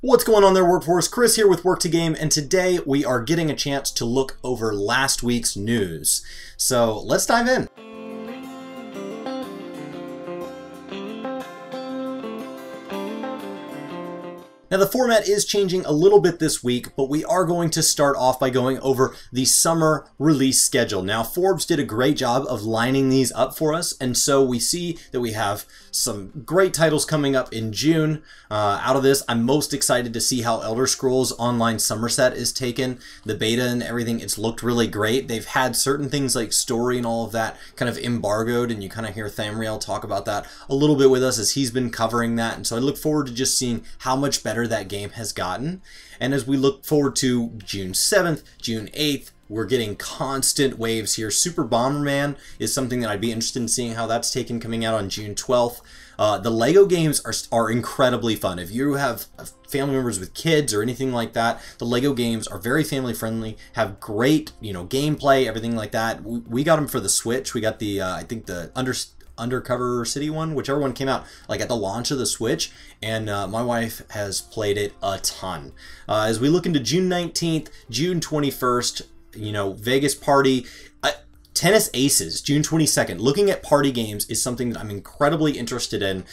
What's going on there, Workforce? Chris here with Work2Game, and today we are getting a chance to look over last week's news. So let's dive in. Now the format is changing a little bit this week, but we are going to start off by going over the summer release schedule. Now Forbes did a great job of lining these up for us, and so we see that we have some great titles coming up in June. Out of this, I'm most excited to see how Elder Scrolls Online Somerset is taken. The beta and everything, it's looked really great. They've had certain things like story and all of that kind of embargoed, and you kind of hear Thamriel talk about that a little bit with us as he's been covering that, and so I look forward to just seeing how much better that game has gotten. And as we look forward to June 7th, June 8th, we're getting constant waves here. Super Bomberman is something that I'd be interested in seeing how that's taken, coming out on June 12th. The Lego games are incredibly fun. If you have family members with kids or anything like that, the Lego games are very family friendly, have great, gameplay, everything like that. We got them for the Switch. We got the, I think the Undercover City one, whichever one came out like at the launch of the Switch, and my wife has played it a ton. As we look into June 19th, June 21st, Vegas Party, Tennis Aces, June 22nd. Looking at party games is something that I'm incredibly interested in,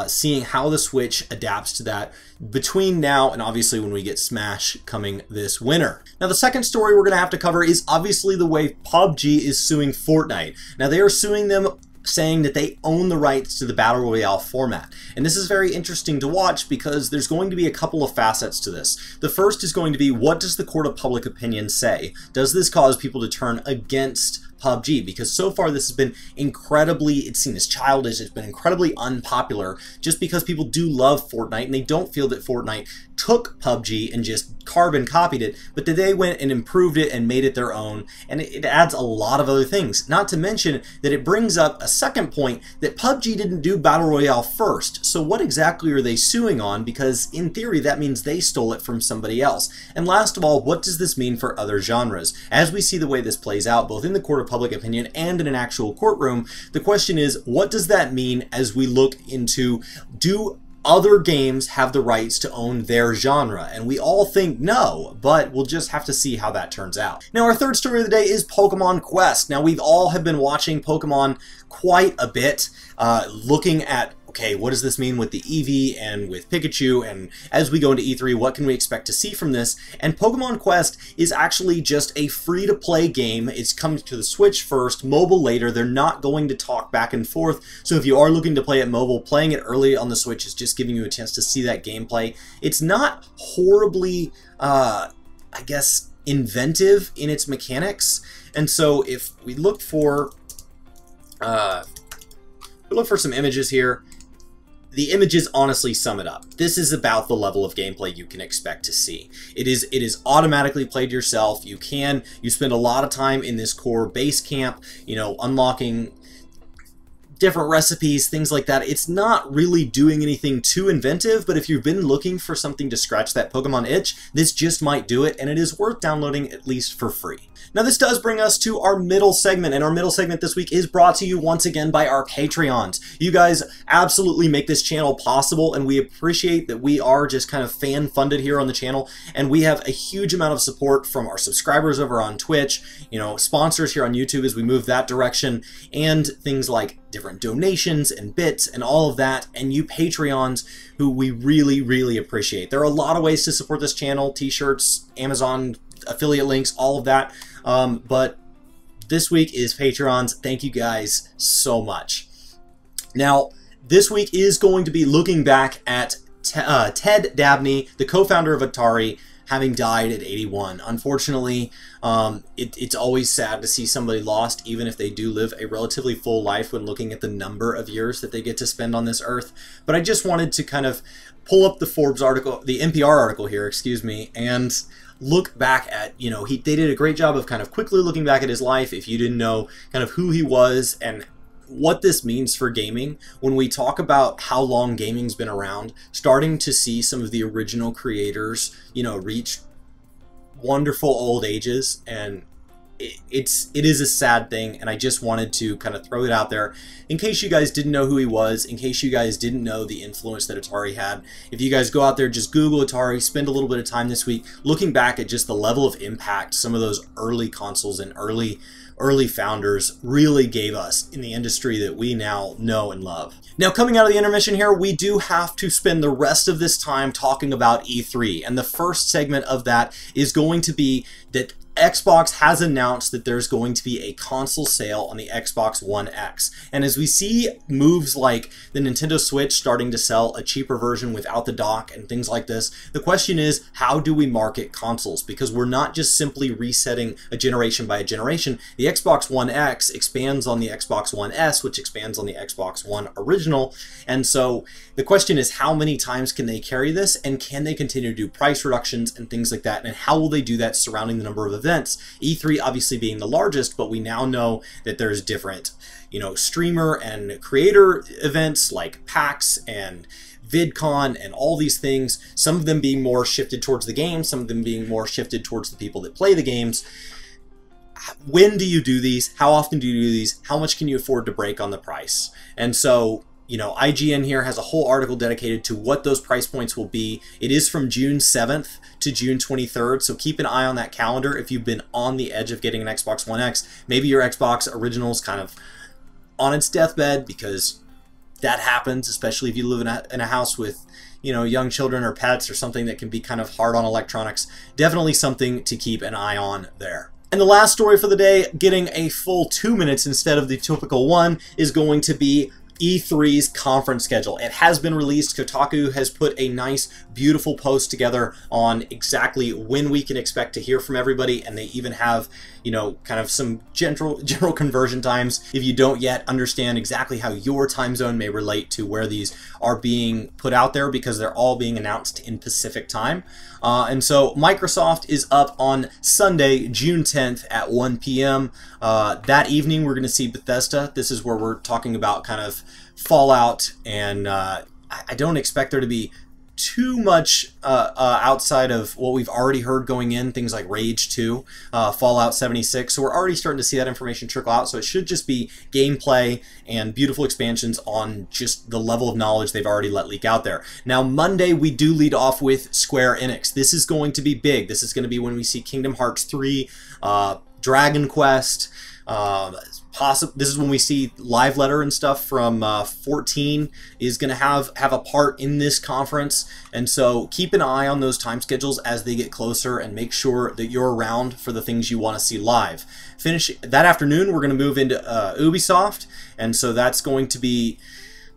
seeing how the Switch adapts to that between now and obviously when we get Smash coming this winter. Now the second story we're going to have to cover is obviously the way PUBG is suing Fortnite. Now they are suing them, saying that they own the rights to the Battle Royale format. And this is very interesting to watch because there's going to be a couple of facets to this. The first is going to be, what does the court of public opinion say? Does this cause people to turn against PUBG? Because so far this has been incredibly, it's seen as childish, it's been incredibly unpopular just because people do love Fortnite and they don't feel that Fortnite took PUBG and just carbon copied it, but that they went and improved it and made it their own, and it adds a lot of other things. Not to mention that it brings up a second point, that PUBG didn't do Battle Royale first. So what exactly are they suing on? Because in theory that means they stole it from somebody else. And last of all, what does this mean for other genres? As we see the way this plays out, both in the court of public opinion and in an actual courtroom, the question is, what does that mean as we look into, do other games have the rights to own their genre? And we all think no, but we'll just have to see how that turns out. Now our third story of the day is Pokemon Quest. Now we've all have been watching Pokemon quite a bit, looking at, okay, what does this mean with the Eevee and with Pikachu, and as we go into E3, what can we expect to see from this? And Pokemon Quest is actually just a free-to-play game. It's coming to the Switch first, mobile later. They're not going to talk back and forth, so if you are looking to play it mobile, playing it early on the Switch is just giving you a chance to see that gameplay. It's not horribly, I guess, inventive in its mechanics, and so if we look for some images here, the images honestly sum it up. This is about the level of gameplay you can expect to see. It is automatically played yourself. You spend a lot of time in this core base camp, unlocking different recipes, things like that. It's not really doing anything too inventive, but if you've been looking for something to scratch that Pokemon itch, this just might do it, and it is worth downloading at least for free. Now this does bring us to our middle segment, and our middle segment this week is brought to you once again by our Patreons. You guys absolutely make this channel possible, and we appreciate that we are just kind of fan-funded here on the channel, and we have a huge amount of support from our subscribers over on Twitch, sponsors here on YouTube as we move that direction, and things like different donations and bits and all of that, and you Patreons who we really, really appreciate. There are a lot of ways to support this channel: t-shirts, Amazon, affiliate links, all of that. But this week is Patreons. Thank you guys so much. Now, this week is going to be looking back at Ted Dabney, the co-founder of Atari, having died at 81. Unfortunately, it's always sad to see somebody lost, even if they do live a relatively full life when looking at the number of years that they get to spend on this earth. But I just wanted to kind of pull up the Forbes article, the NPR article here, excuse me, and look back at, they did a great job of kind of quickly looking back at his life if you didn't know kind of who he was and what this means for gaming. When we talk about how long gaming's been around, starting to see some of the original creators, reach wonderful old ages, and it is a sad thing, and I just wanted to kind of throw it out there in case you guys didn't know who he was, in case you guys didn't know the influence that Atari had. If you guys go out there, just Google Atari, spend a little bit of time this week looking back at just the level of impact some of those early consoles and early founders really gave us in the industry that we now know and love. Now, coming out of the intermission here, we do have to spend the rest of this time talking about E3, and the first segment of that is going to be that Xbox has announced that there's going to be a console sale on the Xbox One X. And as we see moves like the Nintendo Switch starting to sell a cheaper version without the dock and things like this, the question is, how do we market consoles? Because we're not just simply resetting a generation by a generation. The Xbox One X expands on the Xbox One S, which expands on the Xbox One original. And so the question is, how many times can they carry this, and can they continue to do price reductions and things like that? And how will they do that surrounding the number of events? E3 obviously being the largest, but we now know that there's different, streamer and creator events like PAX and VidCon and all these things, some of them being more shifted towards the game, some of them being more shifted towards the people that play the games. When do you do these? How often do you do these? How much can you afford to break on the price? And so, IGN here has a whole article dedicated to what those price points will be. It is from June 7th to June 23rd, so keep an eye on that calendar if you've been on the edge of getting an Xbox One X. Maybe your Xbox original is kind of on its deathbed, because that happens, especially if you live in a house with young children or pets or something that can be kind of hard on electronics. Definitely something to keep an eye on there. And the last story for the day, getting a full 2 minutes instead of the typical one, is going to be E3's conference schedule. It has been released. Kotaku has put a nice, beautiful post together on exactly when we can expect to hear from everybody, and they even have, kind of some general conversion times if you don't yet understand exactly how your time zone may relate to where these are being put out there, because they're all being announced in Pacific time. And so Microsoft is up on Sunday, June 10th at 1 p.m. That evening, we're going to see Bethesda. This is where we're talking about kind of Fallout, and I don't expect there to be too much outside of what we've already heard going in, things like Rage 2, Fallout 76. So we're already starting to see that information trickle out. So it should just be gameplay and beautiful expansions on just the level of knowledge they've already let leak out there. Now, Monday, we do lead off with Square Enix. This is going to be big. This is going to be when we see Kingdom Hearts 3, Dragon Quest. This is when we see Live Letter and stuff from 14 is going to have a part in this conference. And so keep an eye on those time schedules as they get closer, and make sure that you're around for the things you want to see live. Finish that afternoon, we're going to move into Ubisoft, and so that's going to be...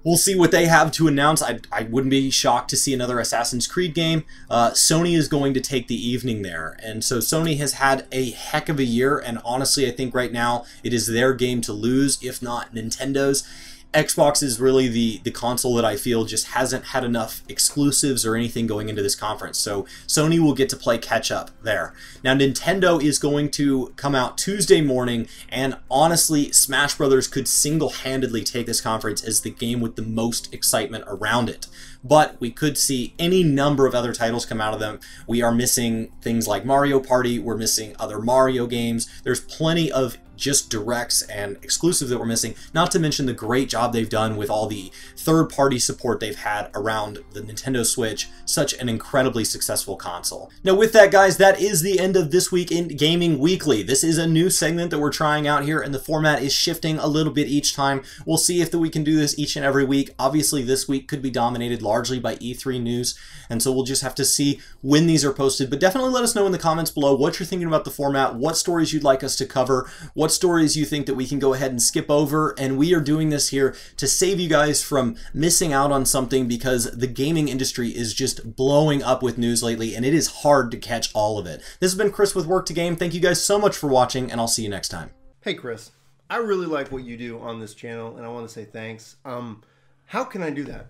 We'll see what they have to announce. I wouldn't be shocked to see another Assassin's Creed game. Sony is going to take the evening there. And so Sony has had a heck of a year, and honestly, I think right now it is their game to lose, if not Nintendo's. Xbox is really the console that I feel just hasn't had enough exclusives or anything going into this conference. So Sony will get to play catch up there. Now, Nintendo is going to come out Tuesday morning, and honestly, Smash Brothers could single-handedly take this conference as the game with the most excitement around it. But we could see any number of other titles come out of them. We are missing things like Mario Party. We're missing other Mario games. There's plenty of just directs and exclusives that we're missing, not to mention the great job they've done with all the third-party support they've had around the Nintendo Switch, such an incredibly successful console. Now with that, guys, that is the end of This Week in Gaming Weekly. This is a new segment that we're trying out here, and the format is shifting a little bit each time. We'll see if we can do this each and every week. Obviously, this week could be dominated largely by E3 news, and so we'll just have to see when these are posted. But definitely let us know in the comments below what you're thinking about the format, what stories you'd like us to cover, what stories you think that we can go ahead and skip over. And we are doing this here to save you guys from missing out on something, because the gaming industry is just blowing up with news lately, and it is hard to catch all of it. This has been Chris with Work to Game. Thank you guys so much for watching, and I'll see you next time. Hey Chris, I really like what you do on this channel, and I want to say thanks. How can I do that?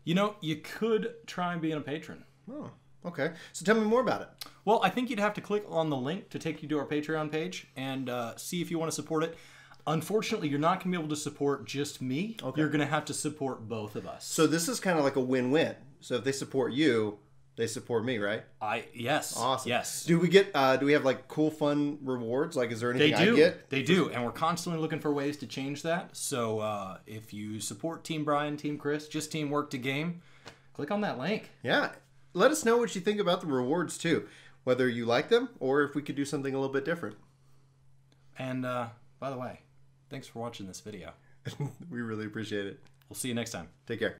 You could try being a patron. Oh, okay. So tell me more about it. Well, I think you'd have to click on the link to take you to our Patreon page and see if you want to support it. Unfortunately, you're not going to be able to support just me. Okay. You're going to have to support both of us. So this is kind of like a win-win. So if they support you, They support me, right? Yes. Awesome. Yes. Do we get? Do we have like cool, fun rewards? Like, is there anything They do. I get? They do, and we're constantly looking for ways to change that. So if you support Team Brian, Team Chris, just teamwork to game, click on that link. Yeah. Let us know what you think about the rewards too, whether you like them or if we could do something a little bit different. And by the way, thanks for watching this video. We really appreciate it. We'll see you next time. Take care.